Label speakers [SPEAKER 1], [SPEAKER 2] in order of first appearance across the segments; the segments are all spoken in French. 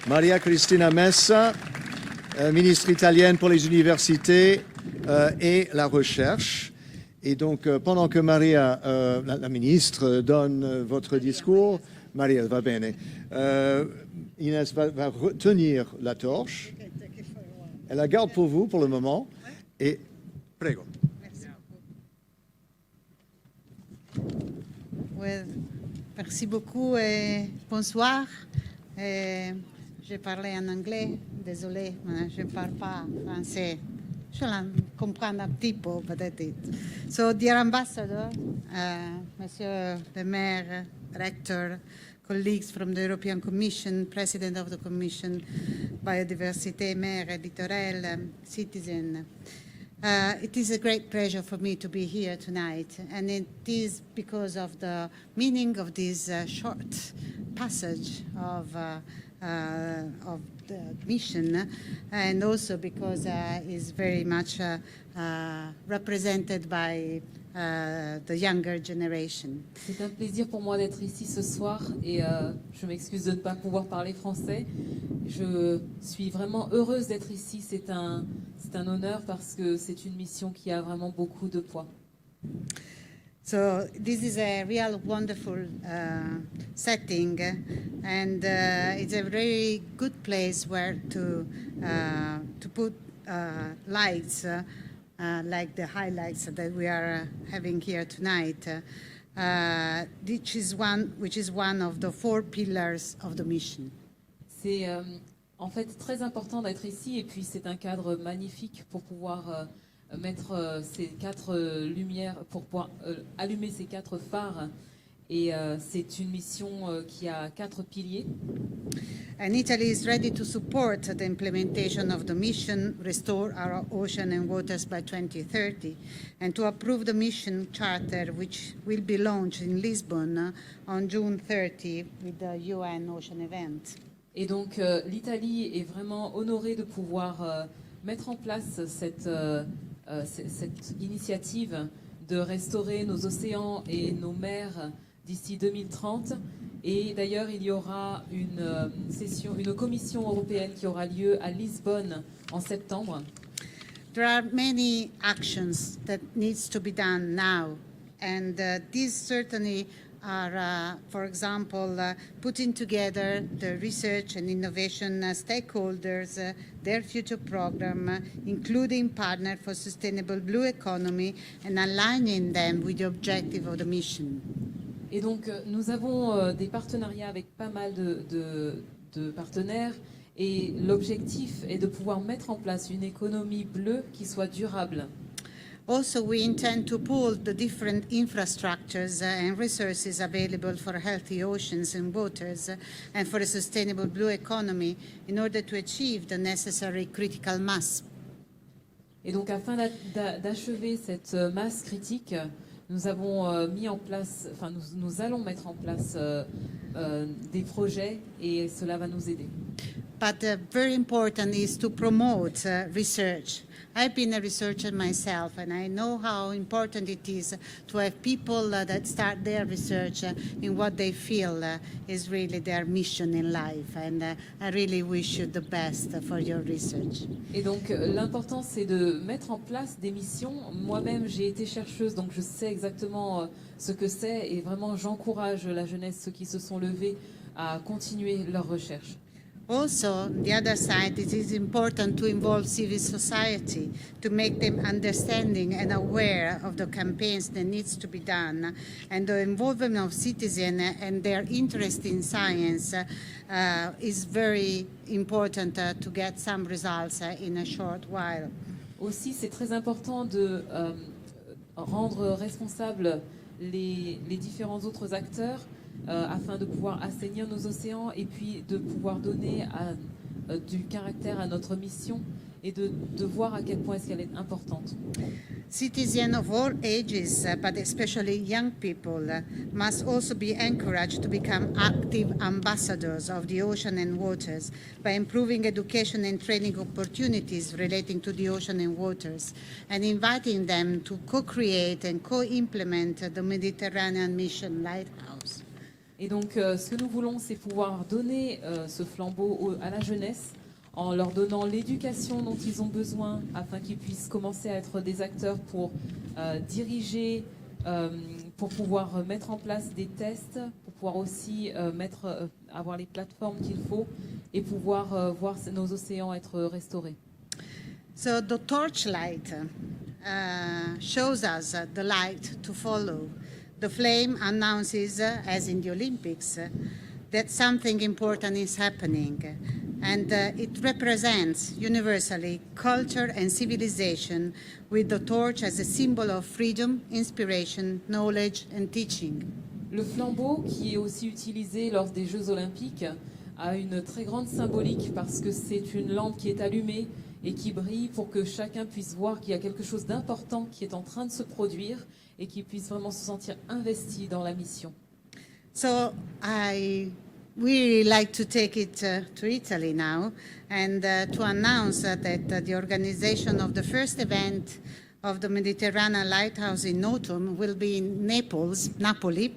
[SPEAKER 1] Maria Cristina Messa, ministre italienne pour les universités et la recherche. Et donc, pendant que Maria, la ministre, donne votre discours, Maria, va bene. Inès va retenir la torche. Elle la garde pour vous pour le moment. Et prego.
[SPEAKER 2] Merci beaucoup et bonsoir. Je parlais en anglais, désolé, mais je ne parle pas français. Je la comprends un petit peu, peut-être. So, dear Ambassador, Monsieur the Mayor, Rector, colleagues from the European Commission, President of the Commission, Biodiversity, Mayor, Editorial, citizen. It is a great pleasure for me to be here tonight, and it is because of the meaning of this short passage of the mission, and also because it's very much represented by the younger generation.
[SPEAKER 3] C'est un plaisir pour moi d'être ici ce soir et je m'excuse de ne pas pouvoir parler français. Je suis vraiment heureuse d'être ici. C'est un honneur parce que c'est une mission qui a vraiment beaucoup de poids.
[SPEAKER 2] So this is a real wonderful setting, and it's a very good place where to put lights like the highlights that we are having here tonight, which is one of the 4 pillars of the mission.
[SPEAKER 3] C'est en fait très important d'être ici et puis c'est un cadre magnifique pour pouvoir mettre ces 4 lumières, pour pouvoir allumer ces 4 phares. Et c'est une mission qui a 4 piliers.
[SPEAKER 2] And Italy is ready to support the implementation of the mission, restore our ocean and waters by 2030, and to approve the mission charter, which will be launched in Lisbon on June 30 with the UN Ocean event.
[SPEAKER 3] Et donc l'Italie est vraiment honorée de pouvoir mettre en place cette initiative de restaurer nos océans et nos mers d'ici 2030. Et d'ailleurs, il y aura une commission européenne qui aura lieu à Lisbonne en septembre.
[SPEAKER 2] There are many actions that needs to be done now, and these certainly are, for example, putting together the research and innovation stakeholders, their future program, including Partner for Sustainable Blue Economy, and aligning them with the objective of the mission.
[SPEAKER 3] Et donc, nous avons des partenariats avec pas mal de partenaires, et l'objectif est de pouvoir mettre en place une économie bleue qui soit durable.
[SPEAKER 2] Also, we intend to pool the different infrastructures and resources available for healthy oceans and waters and for a sustainable blue economy in order to achieve the necessary critical mass.
[SPEAKER 3] Et donc, afin d'achever cette masse critique, nous avons mis en place, enfin, nous allons mettre en place des projets et cela va nous aider.
[SPEAKER 2] But very important is to promote research. I've been a researcher myself, and I know how important it is to have people that start their research in what they feel is really their mission in life. And I really wish you the best for your research.
[SPEAKER 3] Et donc, l'important, c'est de mettre en place des missions. Moi-même, j'ai été chercheuse, donc je sais exactement ce que c'est. Et vraiment, j'encourage la jeunesse, ceux qui se sont levés, à continuer leur recherche.
[SPEAKER 2] Also, on the other side, it is important to involve civil society, to make them understanding and aware of the campaigns that needs to be done, and the involvement of citizens and their interest in science is very important to get some results in a short while.
[SPEAKER 3] Aussi, c'est très important de rendre responsables les différents autres acteurs afin de pouvoir assainir nos océans et puis de pouvoir donner du caractère à notre mission et de voir à quel point est-ce qu'elle est importante.
[SPEAKER 2] Citizens of all ages, but especially young people, must also be encouraged to become active ambassadors of the ocean and waters by improving education and training opportunities relating to the ocean and waters, and inviting them to co-create and co-implement the Mediterranean Mission Lighthouse.
[SPEAKER 3] Et donc, ce que nous voulons, c'est pouvoir donner ce flambeau à la jeunesse en leur donnant l'éducation dont ils ont besoin afin qu'ils puissent commencer à être des acteurs pour diriger, pour pouvoir mettre en place des tests, pour pouvoir aussi avoir les plateformes qu'il faut et pouvoir voir nos océans être restaurés.
[SPEAKER 2] So the torchlight shows us the light to follow. The flame announces, as in the Olympics, that something important is happening. And it represents universally culture and civilization, with the torch as a symbol of freedom, inspiration, knowledge and teaching.
[SPEAKER 3] Le flambeau, qui est aussi utilisé lors des Jeux Olympiques, a une très grande symbolique parce que c'est une lampe qui est allumée et qui brille pour que chacun puisse voir qu'il y a quelque chose d'important qui est en train de se produire et qu'il puisse vraiment se sentir investi dans la mission.
[SPEAKER 2] So I really like to take it to Italy now and to announce that the organization of the first event of the Mediterranean Lighthouse in autumn will be in Napoli,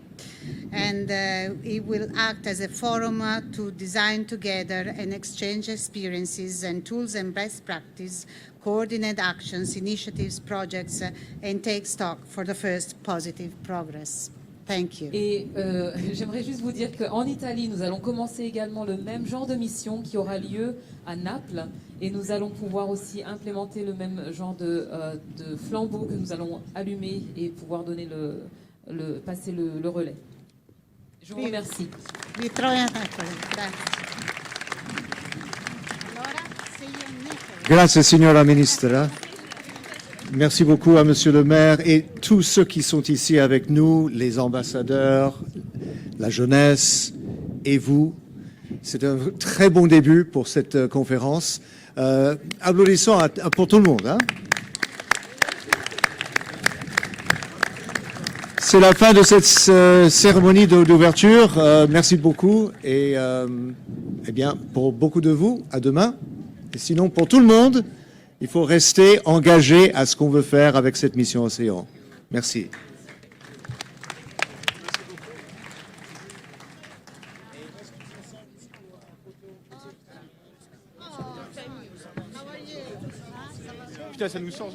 [SPEAKER 2] and it will act as a forum to design together and exchange experiences and tools and best practice, coordinate actions, initiatives, projects, and take stock for the first positive progress. Thank you.
[SPEAKER 3] Et j'aimerais juste vous dire qu'en Italie, nous allons commencer également le même genre de mission qui aura lieu à Naples. Et nous allons pouvoir aussi implémenter le même genre de flambeau que nous allons allumer et pouvoir donner passer le relais. Je vous remercie.
[SPEAKER 2] Vi trovo a Napoli. Grazie. Allora, see you in Napoli.
[SPEAKER 1] Grazie, signora Ministra. Merci beaucoup à Monsieur le maire et tous ceux qui sont ici avec nous, les ambassadeurs, la jeunesse et vous. C'est un très bon début pour cette conférence. Applaudissons pour tout le monde. Hein. C'est la fin de cette cérémonie d'ouverture. Merci beaucoup et eh bien pour beaucoup de vous, à demain. Et sinon pour tout le monde, il faut rester engagé à ce qu'on veut faire avec cette mission Océan. Merci.
[SPEAKER 4] Putain, ça nous change.